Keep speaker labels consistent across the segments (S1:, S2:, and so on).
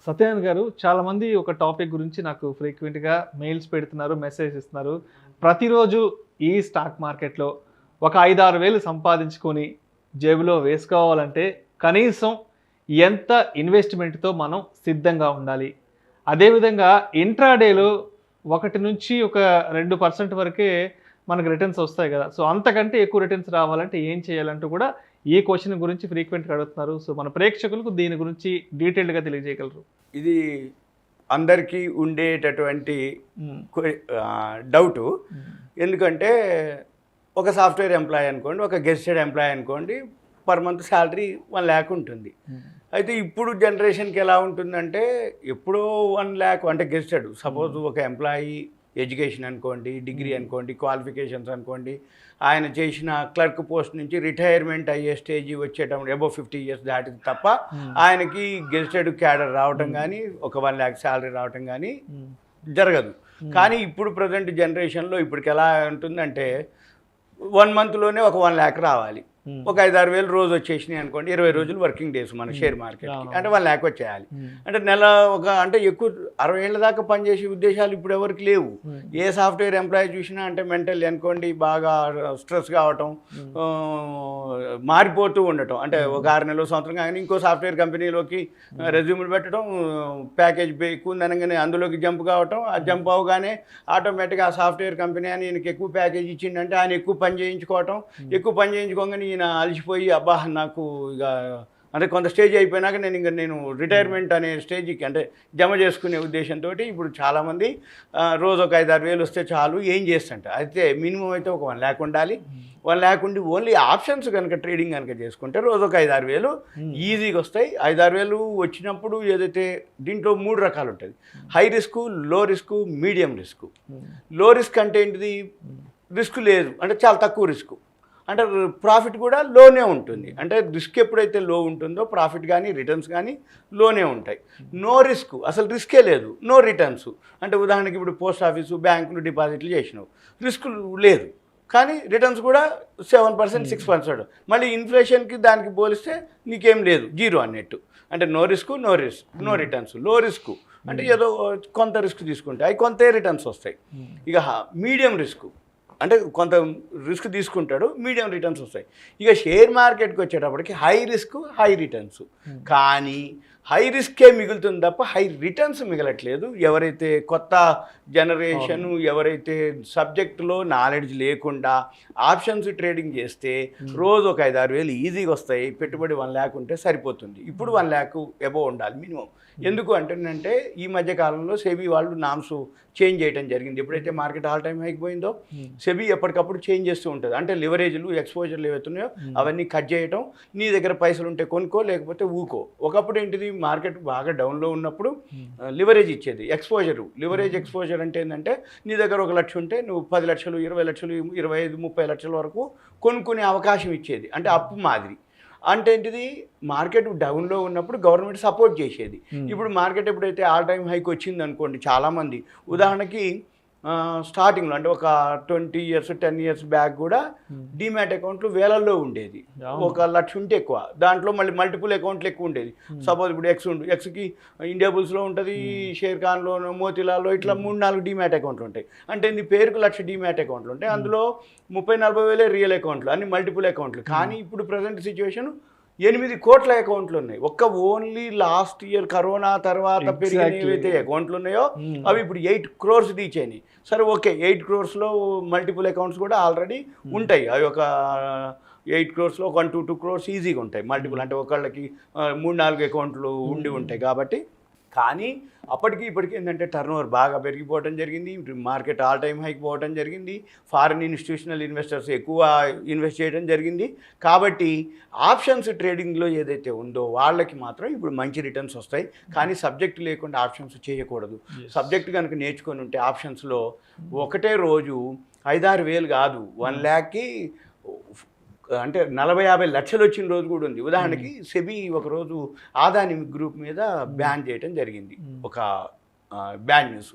S1: సత్యనారాయణ గారు, చాలామంది ఒక టాపిక్ గురించి నాకు ఫ్రీక్వెంట్గా మెయిల్స్ పెడుతున్నారు, మెసేజ్ ఇస్తున్నారు. ప్రతిరోజు ఈ స్టాక్ మార్కెట్లో ఒక 5-6 వేలు సంపాదించుకొని జేబులో వేసుకోవాలంటే కనీసం ఎంత ఇన్వెస్ట్మెంట్తో మనం సిద్ధంగా ఉండాలి? అదేవిధంగా ఇంట్రాడేలో 1 నుంచి ఒక 2% వరకే మనకు రిటర్న్స్ వస్తాయి కదా. సో అంతకంటే ఎక్కువ రిటర్న్స్ రావాలంటే ఏం చేయాలంటూ కూడా ఈ క్వశ్చన్ గురించి ఫ్రీక్వెంట్గా అడుగుతున్నారు. సో మన ప్రేక్షకులకు దీని గురించి డీటెయిల్డ్గా తెలియజేయగలరు?
S2: ఇది అందరికీ ఉండేటటువంటి డౌటు. ఎందుకంటే ఒక సాఫ్ట్వేర్ ఎంప్లాయీ అనుకోండి, ఒక గెస్టెడ్ ఎంప్లాయీ అనుకోండి, పర్ మంత్ శాలరీ 1 lakh ఉంటుంది. అయితే ఇప్పుడు జనరేషన్కి ఎలా ఉంటుందంటే ఎప్పుడో 1 lakh అంటే గెస్టెడ్, సపోజ్ ఒక ఎంప్లాయీ ఎడ్యుకేషన్ అనుకోండి, డిగ్రీ అనుకోండి, క్వాలిఫికేషన్స్ అనుకోండి, ఆయన చేసిన క్లర్క్ పోస్ట్ నుంచి రిటైర్మెంట్ అయ్యే స్టేజ్ వచ్చేటప్పుడు అబౌవ్ 50 years దాటిది తప్ప ఆయనకి గెస్టెడ్ క్యాడర్ రావటం కానీ ఒక 1 lakh శాలరీ రావటం కానీ జరగదు. కానీ ఇప్పుడు ప్రజెంట్ జనరేషన్లో ఇప్పటికి ఎలా ఉంటుందంటే 1 monthలోనే ఒక 1 lakh రావాలి. ఒక 5-6 వేలు రోజు వచ్చేసినాయి అనుకోండి, 20 రోజులు వర్కింగ్ డేస్ మన షేర్ మార్కెట్కి, అంటే 1 lakh వచ్చేయాలి. అంటే నెల అంటే ఎక్కువ 60 ఏళ్ళ దాకా పనిచేసే ఉద్దేశాలు ఇప్పుడు ఎవరికి లేవు. ఏ సాఫ్ట్వేర్ ఎంప్లాయీ చూసినా అంటే మెంటల్ అనుకోండి బాగా స్ట్రెస్ కావటం, మారిపోతూ ఉండటం. అంటే ఒక 6 నెలలు సంవత్సరం కానీ ఇంకో సాఫ్ట్వేర్ కంపెనీలోకి రెజ్యూమ్లు పెట్టడం, ప్యాకేజ్ ఎక్కువ ఉందనగానే అందులోకి జంప్ కావటం, ఆ జంప్ అవగానే ఆటోమేటిక్గా ఆ సాఫ్ట్వేర్ కంపెనీ అని ఈయనకి ఎక్కువ ప్యాకేజ్ ఇచ్చిందంటే ఆయన ఎక్కువ పని చేయించుకోవటం, ఎక్కువ పని చేయించుకోగానే ఈయన అలసిపోయి అబ్బా నాకు ఇక అంటే కొంత స్టేజ్ అయిపోయినాక నేను రిటైర్మెంట్ అనే స్టేజ్కి అంటే జమ చేసుకునే ఉద్దేశంతో ఇప్పుడు చాలామంది రోజు ఒక 5-6 వేలు వస్తే చాలు ఏం చేస్తుంట. అయితే మినిమం అయితే ఒక 1 lakh ఉండాలి. 1 lakh ఉండి ఓన్లీ ఆప్షన్స్ కనుక ట్రేడింగ్ కనుక చేసుకుంటే రోజు ఒక 5-6 వేలు ఈజీగా వస్తాయి. 5-6 వేలు వచ్చినప్పుడు ఏదైతే దీంట్లో 3 రకాలు ఉంటుంది: హై రిస్క్, లో రిస్క్, మీడియం రిస్క్. లో రిస్క్ అంటే ఏంటిది? రిస్క్ లేదు అంటే చాలా తక్కువ రిస్క్, అంటే ప్రాఫిట్ కూడా లోనే ఉంటుంది. అంటే రిస్క్ ఎప్పుడైతే లో ఉంటుందో ప్రాఫిట్ కానీ రిటర్న్స్ కానీ లోనే ఉంటాయి. నో రిస్క్, అసలు రిస్కే లేదు, నో రిటర్న్స్. అంటే ఉదాహరణకి ఇప్పుడు పోస్ట్ ఆఫీసు, బ్యాంకులు డిపాజిట్లు చేసినావు, రిస్క్ లేదు కానీ రిటర్న్స్ కూడా 7%, 6%. మళ్ళీ ఇన్ఫ్లేషన్కి దానికి పోలిస్తే నీకేం లేదు, జీరో అన్నట్టు. అంటే నో రిస్క్, నో రిటర్న్స్. లో రిస్క్ అంటే ఏదో కొంత రిస్క్ తీసుకుంటే అవి కొంతే రిటర్న్స్ వస్తాయి. ఇక మీడియం రిస్క్ అంటే కొంత రిస్క్ తీసుకుంటాడు, మీడియం రిటర్న్స్ వస్తాయి. ఇక షేర్ మార్కెట్కి వచ్చేటప్పటికి హై రిస్క్, హై రిటర్న్స్. కానీ హై రిస్కే మిగులుతుంది తప్ప హై రిటర్న్స్ మిగలట్లేదు. ఎవరైతే కొత్త జనరేషన్, ఎవరైతే సబ్జెక్టులో నాలెడ్జ్ లేకుండా ఆప్షన్స్ ట్రేడింగ్ చేస్తే రోజు ఒక 5-6 వేలు ఈజీగా వస్తాయి. పెట్టుబడి 1 lakh ఉంటే సరిపోతుంది. ఇప్పుడు 1 lakh అబోవ్ ఉండాలి మినిమం. ఎందుకు అంటేనంటే ఈ మధ్య కాలంలో సెబీ వాళ్ళు నామ్స్ చేంజ్ చేయడం జరిగింది. ఎప్పుడైతే మార్కెట్ ఆల్ టైమ్ హైక్ పోయిందో సెబీ ఎప్పటికప్పుడు చేంజ్ చేస్తూ ఉంటుంది. అంటే లివరేజ్లు, ఎక్స్పోజర్లు ఏవైతున్నాయో అవన్నీ కట్ చేయటం. నీ దగ్గర పైసలు ఉంటే కొనుక్కో, లేకపోతే ఊకో. ఒకప్పుడు ఏంటిది, మార్కెట్ బాగా డౌన్లో ఉన్నప్పుడు లివరేజ్ ఇచ్చేది, లివరేజ్ ఎక్స్పోజర్ అంటే ఏంటంటే నీ దగ్గర 1 లక్ష ఉంటే నువ్వు 10 లక్షలు, 20 లక్షలు, 25-30 లక్షల వరకు కొనుక్కునే అవకాశం ఇచ్చేది. అంటే అప్పు మాదిరి. అంటే ఏంటిది, మార్కెట్ డౌన్లో ఉన్నప్పుడు గవర్నమెంట్ సపోర్ట్ చేసేది. ఇప్పుడు మార్కెట్ ఎప్పుడైతే ఆల్ టైమ్ హైక్ వచ్చింది అనుకోండి, చాలామంది ఉదాహరణకి స్టార్టింగ్లో అంటే ఒక 20 years 10 years బ్యాక్ కూడా డీమ్యాట్ అకౌంట్లు వేలల్లో ఉండేది. 1 లక్ష ఉంటే ఎక్కువ, దాంట్లో మళ్ళీ మల్టిపుల్ అకౌంట్లు ఎక్కువ ఉండేది. సపోజ్ ఇప్పుడు ఎక్స్కి ఇండియా బుల్స్లో ఉంటుంది, షేర్ ఖాన్లో, మోతీలాల్లో ఇట్లా 3-4 డీమ్యాట్ అకౌంట్లు ఉంటాయి. అంటే నీ పేరుకు 1 లక్ష డీమ్యాట్ అకౌంట్లు ఉంటాయి, అందులో 30-40 వేలే రియల్ అకౌంట్లు, అన్ని మల్టిపుల్ అకౌంట్లు. కానీ ఇప్పుడు ప్రజెంట్ సిచ్యువేషన్ 8 కోట్ల అకౌంట్లు ఉన్నాయి. ఓన్లీ లాస్ట్ ఇయర్ కరోనా తర్వాత పెరిగిన ఏవైతే అకౌంట్లు ఉన్నాయో అవి ఇప్పుడు 8 crores రీచ్ అయినాయి. సరే ఓకే, 8 crores మల్టిపుల్ అకౌంట్స్ కూడా ఆల్రెడీ ఉంటాయి. అవి ఒక 8 crores 1 to 2 crores ఈజీగా ఉంటాయి మల్టిపుల్. అంటే ఒకళ్ళకి 3-4 అకౌంట్లు ఉండి ఉంటాయి కాబట్టి. కానీ అప్పటికి ఇప్పటికీ ఏంటంటే టర్నోవర్ బాగా పెరిగిపోవడం జరిగింది. మార్కెట్ ఆల్ టైమ్ హైక్ పోవడం జరిగింది. ఫారిన్ ఇన్స్టిట్యూషనల్ ఇన్వెస్టర్స్ ఎక్కువ ఇన్వెస్ట్ చేయడం జరిగింది. కాబట్టి ఆప్షన్స్ ట్రేడింగ్లో ఏదైతే ఉందో వాళ్ళకి మాత్రం ఇప్పుడు మంచి రిటర్న్స్ వస్తాయి. కానీ సబ్జెక్ట్ లేకుండా ఆప్షన్స్ చేయకూడదు. సబ్జెక్ట్ కనుక నేర్చుకొని ఉంటే ఆప్షన్స్లో ఒకటే రోజు 5-6 వేలు కాదు, 1 lakh అంటే 40-50 లక్షలు వచ్చిన రోజు కూడా ఉంది. ఉదాహరణకి సెబీ ఒకరోజు ఆదాని గ్రూప్ మీద బ్యాన్ చేయడం జరిగింది. ఒక బ్యాడ్ న్యూస్.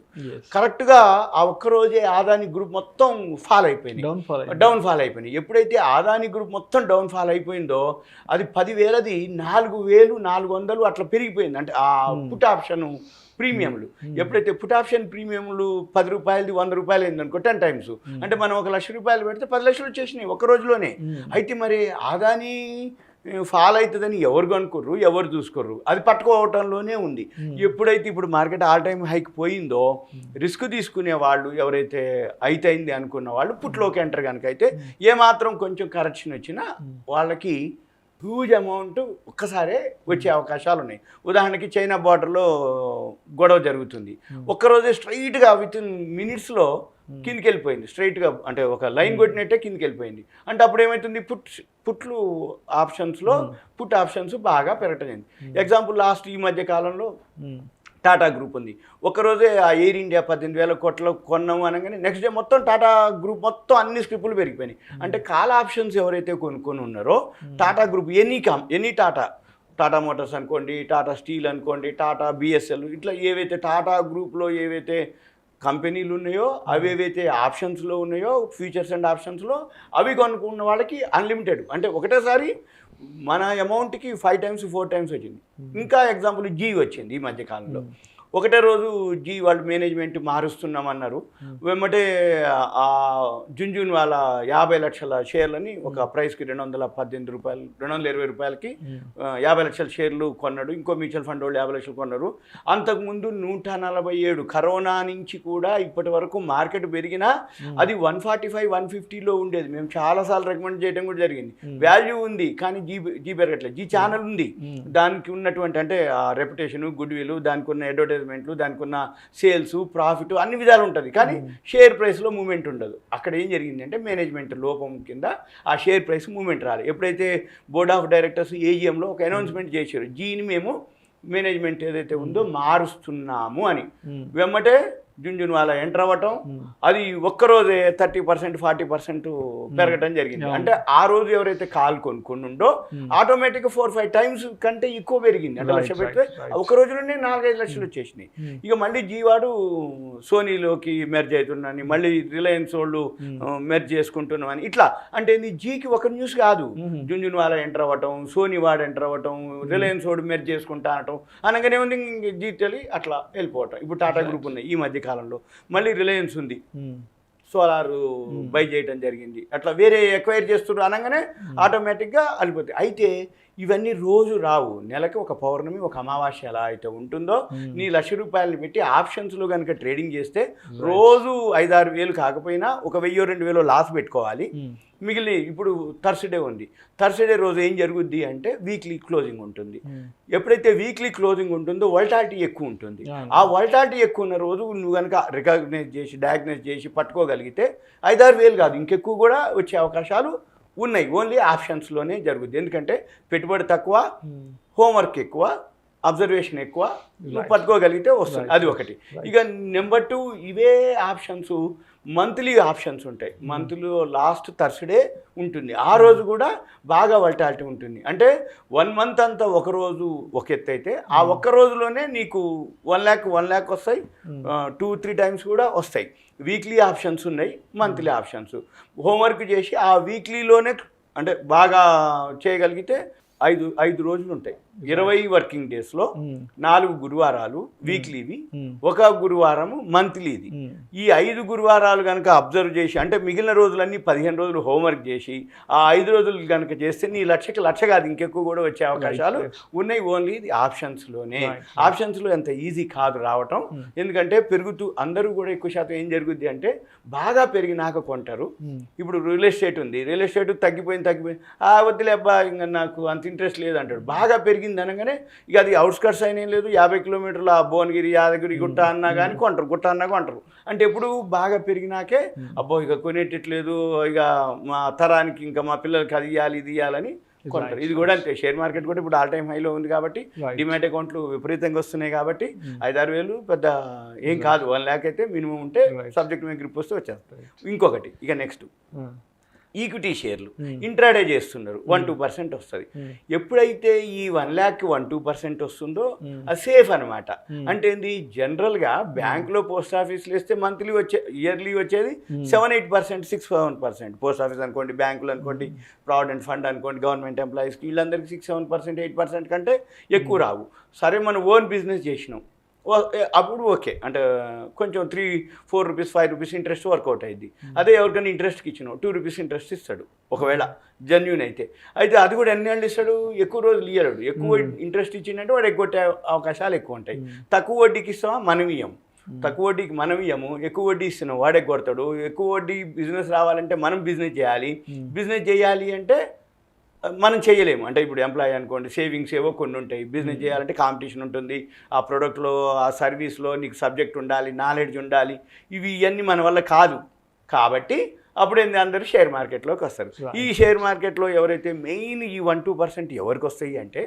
S2: కరెక్ట్గా ఆ ఒక్కరోజే ఆదాని గ్రూప్ మొత్తం ఫాల్ అయిపోయింది, డౌన్ ఫాల్ అయిపోయింది. ఎప్పుడైతే ఆదాని గ్రూప్ మొత్తం డౌన్ ఫాల్ అయిపోయిందో అది 10,000ది 4,400 అట్లా పెరిగిపోయింది. అంటే ఆ పుట్ ఆప్షన్ ప్రీమియంలు ఎప్పుడైతే పుట్ ఆప్షన్ ప్రీమియంలు 10 రూపాయలది 100 రూపాయలు అయిందనుకో 10 times. అంటే మనం 1,00,000 రూపాయలు పెడితే 10 లక్షలు వచ్చేసినాయి ఒక్క రోజులోనే. అయితే మరి ఆదాని ఫాల్ అవుతుందని ఎవరు కనుక్కోర్రు, ఎవరు చూసుకోర్రు, అది పట్టుకోవటంలోనే ఉంది. ఎప్పుడైతే ఇప్పుడు మార్కెట్ ఆల్ టైమ్ హైక్ పోయిందో రిస్క్ తీసుకునే వాళ్ళు ఎవరైతే అయింది అనుకున్న వాళ్ళు పుట్లోకి ఎంటర్ కనుక అయితే ఏమాత్రం కొంచెం కరెక్షన్ వచ్చినా వాళ్ళకి హ్యూజ్ అమౌంట్ ఒక్కసారే వచ్చే అవకాశాలు ఉన్నాయి. ఉదాహరణకి చైనా బార్డర్లో గొడవ జరుగుతుంది, ఒక్కరోజే స్ట్రైట్గా విత్ ఇన్ మినిట్స్లో కిందికి వెళ్ళిపోయింది, స్ట్రైట్గా అంటే ఒక లైన్ కొట్టినట్టే కిందికి వెళ్ళిపోయింది. అంటే అప్పుడు ఏమవుతుంది, పుట్లు ఆప్షన్స్లో పుట్ ఆప్షన్స్ బాగా పెరగటం. ఎగ్జాంపుల్ లాస్ట్ ఈ మధ్య కాలంలో టాటా గ్రూప్ ఉంది, ఒక్కరోజే ఆ ఎయిర్ ఇండియా 18,000 కోట్లు కొన్నాము అనగానే నెక్స్ట్ డే మొత్తం టాటా గ్రూప్ మొత్తం అన్ని స్క్రిప్టులు పెరిగిపోయినాయి. అంటే కాల్ ఆప్షన్స్ ఎవరైతే కొనుక్కొని ఉన్నారో Tata group any Tata Motors అనుకోండి, టాటా స్టీల్ అనుకోండి, టాటా బిఎస్ఎల్, ఇట్లా ఏవైతే టాటా గ్రూప్లో ఏవైతే కంపెనీలు ఉన్నాయో అవి ఏవైతే ఆప్షన్స్లో ఉన్నాయో ఫ్యూచర్స్ అండ్ ఆప్షన్స్లో అవి కొనుక్కున్న వాళ్ళకి అన్లిమిటెడ్, అంటే ఒకటేసారి మన అమౌంట్కి 5 times 4 times వచ్చింది. ఇంకా ఎగ్జాంపుల్ జీ వచ్చింది ఈ మధ్యకాలంలో, ఒకటే రోజు జీ వాళ్ళు మేనేజ్మెంట్ మారుస్తున్నామన్నారు, వెంబటే ఆ జున్జున్ వాళ్ళ 50 లక్షల షేర్లని ఒక ప్రైస్కి 218 రూపాయలు 220 రూపాయలకి 50 లక్షల షేర్లు కొన్నాడు. ఇంకో మ్యూచువల్ ఫండ్ వాళ్ళు 50 లక్షలు కొన్నారు. అంతకుముందు 147 కరోనా నుంచి కూడా ఇప్పటి వరకు మార్కెట్ పెరిగినా అది 145-150లో ఉండేది. మేము చాలాసార్లు రికమెండ్ చేయడం కూడా జరిగింది. వాల్యూ ఉంది కానీ జీ పెరగట్లేదు. జీ ఛానల్ ఉంది, దానికి ఉన్నటువంటి అంటే ఆ రెప్యుటేషన్, గుడ్ విల్, దానికి ఉన్న అడ్వర్టైజ్మెంట్లు, దానికి ఉన్న సేల్స్, ప్రాఫిట్ అన్ని విధాలు ఉంటుంది, కానీ షేర్ ప్రైస్లో మూమెంట్ ఉండదు. అక్కడ ఏం జరిగింది అంటే మేనేజ్మెంట్ లోపం కింద ఆ షేర్ ప్రైస్ మూమెంట్ రాలేదు. ఎప్పుడైతే బోర్డ్ ఆఫ్ డైరెక్టర్స్ ఏజిఎంలో ఒక అనౌన్స్మెంట్ చేశారు, జీని మేము మేనేజ్మెంట్ ఏదైతే ఉందో మారుస్తున్నాము అని, వెమ్మటే జున్జున్ వాళ్ళ ఎంటర్ అవ్వటం, అది ఒక్కరోజే 30% 40% పెరగటం జరిగింది. అంటే ఆ రోజు ఎవరైతే కాల్ కొనుక్కొని ఉందో ఆటోమేటిక్గా 4-5 times కంటే ఎక్కువ పెరిగింది. అంటే లక్ష పెడితే ఒక రోజులోనే 4-5 లక్షలు వచ్చేసినాయి. ఇక మళ్ళీ జీవాడు సోనీలోకి మెర్జ్ అవుతున్నాను, మళ్ళీ రిలయన్స్ వాళ్ళు మెర్జ్ చేసుకుంటున్నామని, ఇట్లా అంటే జీకి ఒక న్యూస్ కాదు, జున్జున్ వాళ్ళ ఎంటర్ అవ్వటం, సోనీ వాడు ఎంటర్ అవ్వటం, రిలయన్స్ వాడు మెర్జ్ చేసుకుంటా అనటం అనగానే ఉంది జీ టెలి అట్లా వెళ్ళిపోవటం. ఇప్పుడు టాటా గ్రూప్ ఉన్నాయి ఈ మధ్య కాలంలో, మళ్ళీ రిలయన్స్ ఉంది, సోలార్ బై చేయడం జరిగింది, అట్లా వేరే ఎక్వైర్ చేస్తున్నారు అనగానే ఆటోమేటిక్గా వెళ్ళిపోతాయి. అయితే ఇవన్నీ రోజు రావు, నెలకి ఒక పౌర్ణమి ఒక అమావాస్య ఎలా అయితే ఉంటుందో నీ 1,00,000 రూపాయలు పెట్టి ఆప్షన్స్లో కనుక ట్రేడింగ్ చేస్తే రోజు 5-6 వేలు కాకపోయినా ఒక 1,000-2,000 లాస్ పెట్టుకోవాలి. మిగిలిన ఇప్పుడు థర్స్డే ఉంది, థర్స్డే రోజు ఏం జరుగుద్ది అంటే వీక్లీ క్లోజింగ్ ఉంటుంది. ఎప్పుడైతే వీక్లీ క్లోజింగ్ ఉంటుందో వోల్టాలిటీ ఎక్కువ ఉంటుంది. ఆ వోల్టాలిటీ ఎక్కువ ఉన్న రోజు నువ్వు కనుక డయాగ్నైజ్ చేసి పట్టుకోగలిగితే 5-6 వేలు కాదు ఇంకెక్కువ కూడా వచ్చే అవకాశాలు ఉన్నాయి. ఓన్లీ ఆప్షన్స్లోనే జరుగుద్ది. ఎందుకంటే పెట్టుబడి తక్కువ, హోంవర్క్ ఎక్కువ, అబ్జర్వేషన్ ఎక్కువ, నువ్వు పట్టుకోగలిగితే వస్తుంది. అది ఒకటి. ఇక నెంబర్ 2 ఇవే ఆప్షన్స్ మంత్లీ ఆప్షన్స్ ఉంటాయి. మంత్లో లాస్ట్ థర్స్డే ఉంటుంది, ఆ రోజు కూడా బాగా వల్టాలిటీ ఉంటుంది. అంటే 1 month అంతా ఒకరోజు ఒక ఎత్తు అయితే ఆ ఒక్క రోజులోనే నీకు 1 lakh వస్తాయి, 2-3 times కూడా వస్తాయి. వీక్లీ ఆప్షన్స్ ఉన్నాయి, మంత్లీ ఆప్షన్స్. హోంవర్క్ చేసి ఆ వీక్లీలోనే అంటే బాగా చేయగలిగితే 5 రోజులు ఉంటాయి. 20 వర్కింగ్ డేస్లో 4 గురువారాలు వీక్లీవి, 1 గురువారము మంత్లీది. ఈ 5 గురువారాలు కనుక అబ్జర్వ్ చేసి అంటే మిగిలిన రోజులన్నీ 15 రోజులు హోంవర్క్ చేసి ఆ 5 రోజులు కనుక చేస్తే నీ లక్ష కాదు ఇంకెక్కువ కూడా వచ్చే అవకాశాలు ఉన్నాయి. ఓన్లీ ఇది ఆప్షన్స్లోనే. ఆప్షన్స్లో ఎంత ఈజీ కాదు రావటం, ఎందుకంటే పెరుగుతూ అందరూ కూడా ఎక్కువ శాతం ఏం జరుగుద్ది అంటే బాగా పెరిగినాక కొంటారు. ఇప్పుడు రియల్ ఎస్టేట్ ఉంది, రియల్ ఎస్టేట్ తగ్గిపోయింది వద్దులే అబ్బా ఇంకా నాకు అంత ఇంట్రెస్ట్ లేదు అంటాడు. బాగా పెరిగింది అనగానే ఇక అది అవుట్స్కట్స్ అయినా లేదు, 50 కిలోమీటర్ల భువనగిరి యాదగిరి గుట్ట అన్నా కానీ కొంటారు. అంటే ఎప్పుడు బాగా పెరిగినాకే అబ్బో ఇక కొనేటట్లేదు, ఇక మా తరానికి ఇంకా మా పిల్లలకి అది ఇవ్వాలి ఇది ఇవ్వాలని కొంటారు. ఇది కూడా అంతే. షేర్ మార్కెట్ కూడా ఇప్పుడు ఆల్ టైమ్ హైలో ఉంది కాబట్టి డిమాట్ అకౌంట్లు విపరీతంగా వస్తున్నాయి కాబట్టి 5-6 వేలు పెద్ద ఏం కాదు. 1 lakh అయితే మినిమం ఉంటే సబ్జెక్ట్ మీద గ్రిప్ వస్తే వచ్చేస్తాయి. ఇంకొకటి ఇక నెక్స్ట్ ఈక్విటీ షేర్లు ఇంట్రాడే చేస్తున్నారు 1-2% వస్తుంది. ఎప్పుడైతే ఈ 1 lakh 1-2% వస్తుందో అది సేఫ్ అనమాట. అంటే ఏంది, జనరల్గా బ్యాంకులో పోస్ట్ ఆఫీస్లో వేస్తే మంత్లీ ఇయర్లీ వచ్చేది 7-8%, 6-7%. పోస్ట్ ఆఫీస్ అనుకోండి, బ్యాంకులు అనుకోండి, ప్రావిడెంట్ ఫండ్ అనుకోండి, గవర్నమెంట్ ఎంప్లాయీస్కి వీళ్ళందరికీ 6-7%, 8% కంటే ఎక్కువ రావు. సరే మనం ఓన్ బిజినెస్ చేసినాం అప్పుడు ఓకే, అంటే కొంచెం 3-4 రూపీస్ 5 రూపీస్ ఇంట్రెస్ట్ వర్కౌట్ అయింది. అదే ఎవరికైనా ఇంట్రెస్ట్కి ఇచ్చినావు 2 రూపీస్ ఇంట్రెస్ట్ ఇస్తాడు ఒకవేళ జెన్యూన్ అయితే. అది కూడా ఎన్ని ఏళ్ళు ఇస్తాడు, ఎక్కువ రోజులు ఇయ్యడు. ఎక్కువ ఇంట్రెస్ట్ ఇచ్చిందంటే వాడు ఎగ్గొట్టే అవకాశాలు ఎక్కువ ఉంటాయి. తక్కువ వడ్డీకి ఇస్తామా మనం ఇయ్యం, తక్కువ వడ్డీకి మనం ఇయ్యము, ఎక్కువ వడ్డీ ఇస్తున్నాం వాడు ఎగ్గొడతాడు. ఎక్కువ వడ్డీ బిజినెస్ రావాలంటే మనం బిజినెస్ చేయాలి. బిజినెస్ చేయాలి అంటే మనం చేయలేము. అంటే ఇప్పుడు ఎంప్లాయీ అనుకోండి, సేవింగ్స్ ఏవో కొన్ని ఉంటాయి. బిజినెస్ చేయాలంటే కాంపిటీషన్ ఉంటుంది, ఆ ప్రోడక్ట్లో ఆ సర్వీస్లో నీకు సబ్జెక్ట్ ఉండాలి, నాలెడ్జ్ ఉండాలి. ఇవన్నీ మన వల్ల కాదు. కాబట్టి అప్పుడు ఏంది, అందరూ షేర్ మార్కెట్లోకి వస్తారు. ఈ షేర్ మార్కెట్లో ఎవరైతే మెయిన్ ఈ 1-2% ఎవరికి వస్తాయి అంటే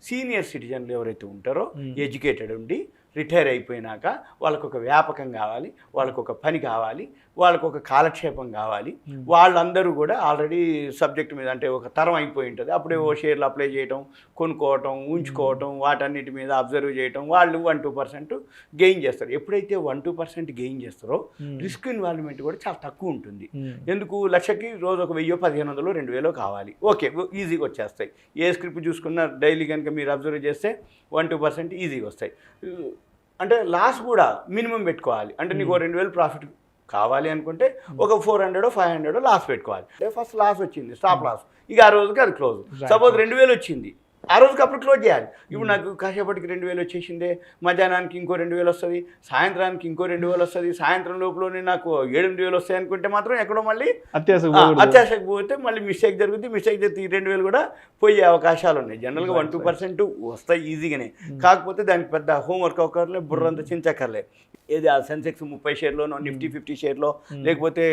S2: సీనియర్ సిటిజన్లు ఎవరైతే ఉంటారో, ఎడ్యుకేటెడ్ ఉండి రిటైర్ అయిపోయినాక వాళ్ళకు ఒక వ్యాపకం కావాలి, వాళ్ళకు ఒక పని కావాలి, వాళ్ళకు ఒక కాలక్షేపం కావాలి. వాళ్ళందరూ కూడా ఆల్రెడీ సబ్జెక్ట్ మీద అంటే ఒక తరం అయిపోయి ఉంటుంది. అప్పుడే ఓ షేర్లు అప్లై చేయటం, కొనుక్కోవటం, ఉంచుకోవటం, వాటన్నిటి మీద అబ్జర్వ్ చేయటం, వాళ్ళు 1-2% గెయిన్ చేస్తారు. ఎప్పుడైతే 1-2% గెయిన్ చేస్తారో రిస్క్ ఇన్వాల్వ్మెంట్ కూడా చాలా తక్కువ ఉంటుంది. ఎందుకు, లక్షకి రోజు ఒక 1000, 1500, 2000 కావాలి, ఓకే ఈజీగా వచ్చేస్తాయి. ఏ స్క్రిప్ట్ చూసుకున్నా డైలీ కనుక మీరు అబ్జర్వ్ చేస్తే 1-2% ఈజీగా వస్తాయి. అంటే లాస్ కూడా మినిమం పెట్టుకోవాలి. అంటే నీకు 2000 ప్రాఫిట్ కావాలి అనుకుంటే ఒక 400, 500 లాస్ పెట్టుకోవాలి. అంటే ఫస్ట్ లాస్ వచ్చింది, స్టాప్ లాస్, ఇక ఆ రోజుకి అది క్లోజ్. సపోజ్ 2000 వచ్చింది, ఆ రోజుకి అప్పుడు క్లోజ్ చేయాలి. ఇప్పుడు నాకు కాసేపటికి 2000 వచ్చేసిందే, మధ్యాహ్నానికి ఇంకో 2000 వస్తుంది, సాయంత్రానికి ఇంకో 2000 వస్తుంది, సాయంత్రం లోపలనే నాకు 7-8,000 వస్తాయి అనుకుంటే మాత్రం ఎక్కడో మళ్ళీ అత్యాశకు పోతే మళ్ళీ మిస్టేక్ జరుగుతుంది. మిస్టేక్ చేస్తే ఈ 2000 కూడా పోయే అవకాశాలు ఉన్నాయి. జనరల్గా 1-2% వస్తాయి ఈజీగానే. కాకపోతే దానికి పెద్ద హోంవర్క్ అవ్వకర్లే, బుర్రంతా చించక్కర్లే. ఏది ఆ సెన్సెక్స్ 30 షేర్లోనో, నిఫ్టీ 50 షేర్లో, లేకపోతే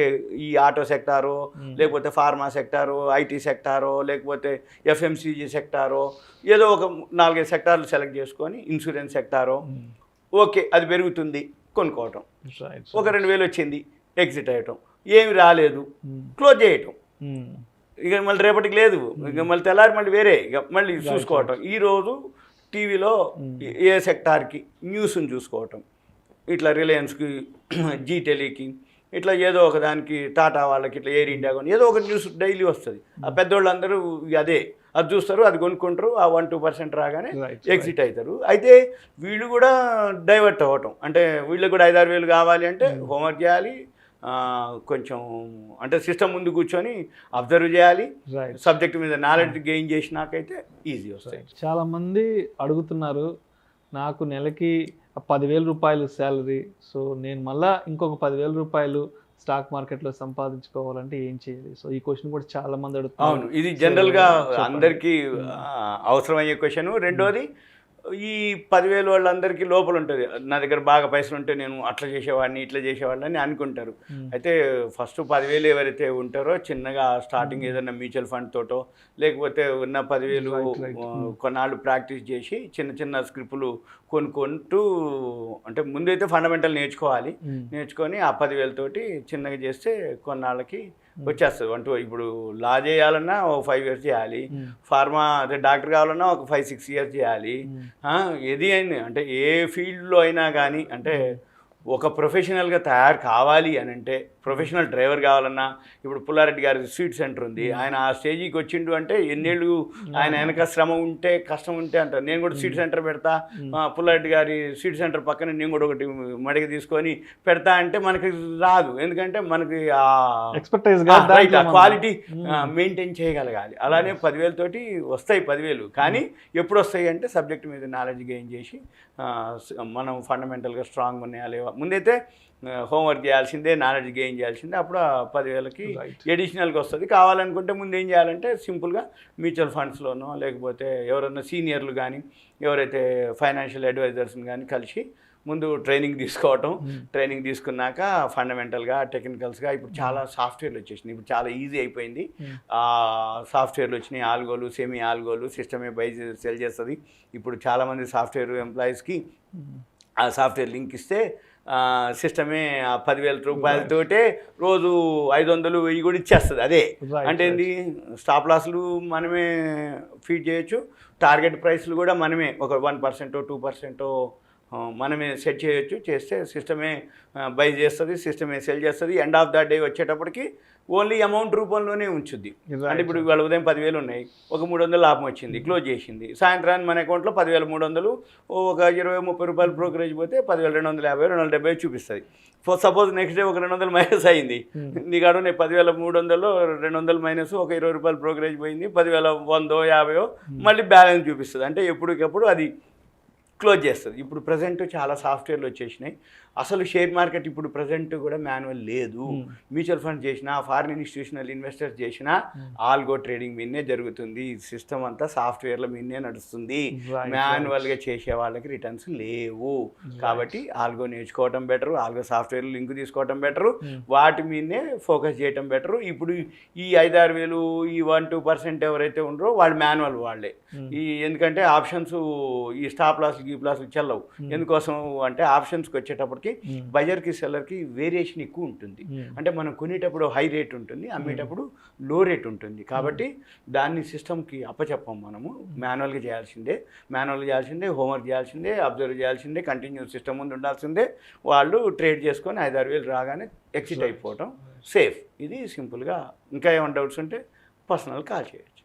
S2: ఈ ఆటో సెక్టారో, లేకపోతే ఫార్మా సెక్టారో, ఐటీ సెక్టారో, లేకపోతే ఎఫ్ఎంసీజీ సెక్టారో, ఏదో ఒక 4-5 సెక్టార్లు సెలెక్ట్ చేసుకొని, ఇన్సూరెన్స్ సెక్టారో, ఓకే అది పెరుగుతుంది కొనుక్కోవటం. ఒక 2000 వచ్చింది, ఎగ్జిట్ అయ్యటం. ఏమి రాలేదు, క్లోజ్ చేయటం. ఇక మళ్ళీ రేపటికి లేదు, ఇక మళ్ళీ తెల్లారి మళ్ళీ వేరే, ఇక మళ్ళీ చూసుకోవటం. ఈరోజు టీవీలో ఏ సెక్టార్కి న్యూస్ని చూసుకోవటం, ఇట్లా రిలయన్స్కి, జీ టెలీకి, ఇట్లా ఏదో ఒక దానికి, టాటా వాళ్ళకి, ఇట్లా ఎయిర్ ఇండియా కొని ఏదో ఒక న్యూస్ డైలీ వస్తుంది. ఆ పెద్దోళ్ళందరూ అది చూస్తారు, అది కొనుక్కుంటారు. ఆ 1-2% రాగానే ఎగ్జిట్ అవుతారు. అయితే వీళ్ళు కూడా డైవర్ట్ అవ్వటం, అంటే వీళ్ళకి కూడా 5-6 వేలు కావాలి అంటే హోంవర్క్ చేయాలి, కొంచెం అంటే సిస్టమ్ ముందు కూర్చొని అబ్జర్వ్ చేయాలి. సబ్జెక్ట్ మీద నాలెడ్జ్ గెయిన్ చేసినాకైతే ఈజీ వస్తాయి.
S1: చాలామంది అడుగుతున్నారు, నాకు నెలకి 10,000 రూపాయలు శాలరీ, సో నేను మళ్ళీ ఇంకొక 10,000 రూపాయలు స్టాక్ మార్కెట్లో సంపాదించుకోవాలంటే ఏం చేయాలి? సో ఈ క్వశ్చన్ కూడా చాలా మంది అడుగుతున్నారు.
S2: అవును, ఇది జనరల్గా అందరికీ అవసరమయ్యే క్వశ్చన్. రెండోది, ఈ 10,000 వాళ్ళందరికీ లోపల ఉంటుంది, నా దగ్గర బాగా పైసలు ఉంటే నేను అట్లా చేసేవాడిని, ఇట్లా చేసేవాడిని అనుకుంటారు. అయితే ఫస్ట్ 10,000 ఎవరైతే ఉంటారో, చిన్నగా స్టార్టింగ్ ఏదైనా మ్యూచువల్ ఫండ్ తోటో, లేకపోతే ఉన్న 10,000 కొన్నాళ్ళు ప్రాక్టీస్ చేసి చిన్న చిన్న స్క్రిప్టులు కొనుక్కుంటూ, అంటే ముందైతే ఫండమెంటల్ నేర్చుకోవాలి. నేర్చుకొని ఆ 10,000 తోటి చిన్నగా చేస్తే కొన్నాళ్ళకి వచ్చేస్తుంది. ఇప్పుడు లా చేయాలన్నా ఒక 5 years చేయాలి, ఫార్మా అదే డాక్టర్ కావాలన్నా ఒక 5-6 years చేయాలి. ఏది అయినా అంటే ఏ ఫీల్డ్లో అయినా కానీ, అంటే ఒక ప్రొఫెషనల్గా తయారు కావాలి అని అంటే, ప్రొఫెషనల్ డ్రైవర్ కావాలన్నా, ఇప్పుడు పుల్లారెడ్డి గారి స్వీట్ సెంటర్ ఉంది, ఆయన ఆ స్టేజీకి వచ్చిండు అంటే ఎన్నేళ్ళు ఆయన వెనక శ్రమ ఉంటే, కష్టం ఉంటే అంటారు. నేను కూడా స్వీట్ సెంటర్ పెడతా, పుల్లారెడ్డి గారి స్వీట్ సెంటర్ పక్కన నేను కూడా ఒకటి మడిగ తీసుకొని పెడతా అంటే మనకి రాదు. ఎందుకంటే మనకి క్వాలిటీ మెయింటైన్ చేయగలగాలి. అలానే 10,000 తోటి వస్తాయి 10,000, కానీ ఎప్పుడు వస్తాయి అంటే సబ్జెక్ట్ మీద నాలెడ్జ్ గెయిన్ చేసి మనం ఫండమెంటల్గా స్ట్రాంగ్ ఉన్నాయా లేవా, ముందైతే హోంవర్క్ చేయాల్సిందే, నాలెడ్జ్ గెయిన్ చేయాల్సిందే. అప్పుడు 10,000కి ఎడిషనల్గా వస్తుంది. కావాలనుకుంటే ముందు ఏం చేయాలంటే సింపుల్గా మ్యూచువల్ ఫండ్స్లోనో, లేకపోతే ఎవరైనా సీనియర్లు కానీ, ఎవరైతే ఫైనాన్షియల్ అడ్వైజర్స్ని కానీ కలిసి ముందు ట్రైనింగ్ తీసుకోవటం. ట్రైనింగ్ తీసుకున్నాక ఫండమెంటల్గా, టెక్నికల్స్గా ఇప్పుడు చాలా సాఫ్ట్వేర్లు వచ్చేసినాయి. ఇప్పుడు చాలా ఈజీ అయిపోయింది. సాఫ్ట్వేర్లు వచ్చినాయి, ఆల్గోలు, సెమీ ఆల్గోలు, సిస్టమే బై సెల్ చేస్తుంది. ఇప్పుడు చాలామంది సాఫ్ట్వేర్ ఎంప్లాయీస్కి ఆ సాఫ్ట్వేర్ లింక్ ఇస్తే సిస్టమే 10,000 రూపాయలతోటే రోజు 500 1000 కూడా ఇచ్చేస్తుంది. అదే అంటే ఏంది, స్టాప్ లాస్లు మనమే ఫీడ్ చేయొచ్చు, టార్గెట్ ప్రైస్లు కూడా మనమే ఒక 1% 2% మనమే సెట్ చేయొచ్చు. చేస్తే సిస్టమే బై చేస్తుంది, సిస్టమే సెల్ చేస్తుంది. ఎండ్ ఆఫ్ ద డే వచ్చేటప్పటికి ఓన్లీ అమౌంట్ రూపంలోనే ఉంచుద్ది. అంటే ఇప్పుడు ఇవాళ ఉదయం 10,000 ఉన్నాయి, ఒక 300 లాభం వచ్చింది, క్లోజ్ చేసింది. సాయంత్రాన్ని మన అకౌంట్లో 10,300, ఒక 20-30 రూపాయలు బ్రోకరేజ్ పోతే 10,250 270 చూపిస్తుంది. సపోజ్ నెక్స్ట్ డే ఒక 200 మైనస్ అయింది, నీకాడు నేను 10,300 200 మైనస్ ఒక 20 రూపాయలు బ్రోకరేజ్ పోయింది, 10,100 50 మళ్ళీ బ్యాలెన్స్ చూపిస్తుంది. అంటే ఎప్పటికప్పుడు అది క్లోజ్ చేస్తుంది. ఇప్పుడు ప్రజెంట్ చాలా సాఫ్ట్వేర్లు వచ్చేసినాయి. అసలు షేర్ మార్కెట్ ఇప్పుడు ప్రజెంట్ కూడా మాన్యువల్ లేదు. మ్యూచువల్ ఫండ్ చేసినా, ఫారిన్ ఇన్స్టిట్యూషనల్ ఇన్వెస్టర్స్ చేసినా ఆల్గో ట్రేడింగ్ మీదనే జరుగుతుంది. సిస్టమ్ అంతా సాఫ్ట్వేర్ల మీదనే నడుస్తుంది. మాన్యువల్గా చేసే వాళ్ళకి రిటర్న్స్ లేవు. కాబట్టి ఆల్గో నేర్చుకోవటం బెటరు, ఆల్గో సాఫ్ట్వేర్ లింక్ తీసుకోవటం బెటరు, వాటి మీదనే ఫోకస్ చేయటం బెటరు. ఇప్పుడు ఈ 5-6 వేలు ఈ 1-2% ఎవరైతే ఉండరో వాళ్ళు మాన్యువల్ వాళ్ళే. ఎందుకంటే ఆప్షన్స్ ఈ స్టాప్ లాస్ ఈ ప్లాస్ చెల్లవు. ఎందుకోసం అంటే ఆప్షన్స్కి వచ్చేటప్పటికి బయర్కి సెల్లర్కి వేరియేషన్ ఎక్కువ ఉంటుంది. అంటే మనం కొనేటప్పుడు హై రేట్ ఉంటుంది, అమ్మేటప్పుడు లో రేట్ ఉంటుంది. కాబట్టి దాన్ని సిస్టమ్కి అప్పచెప్పం. మనము మాన్యువల్గా చేయాల్సిందే, హోంవర్క్ చేయాల్సిందే, అబ్జర్వ్ చేయాల్సిందే, కంటిన్యూస్ సిస్టమ్ ముందు ఉండాల్సిందే. వాళ్ళు ట్రేడ్ చేసుకొని 5-6 వేలు రాగానే ఎగ్జిట్ అయిపోవటం సేఫ్. ఇది సింపుల్గా. ఇంకా ఏమైనా డౌట్స్ ఉంటే పర్సనల్ కాల్ చేయండి.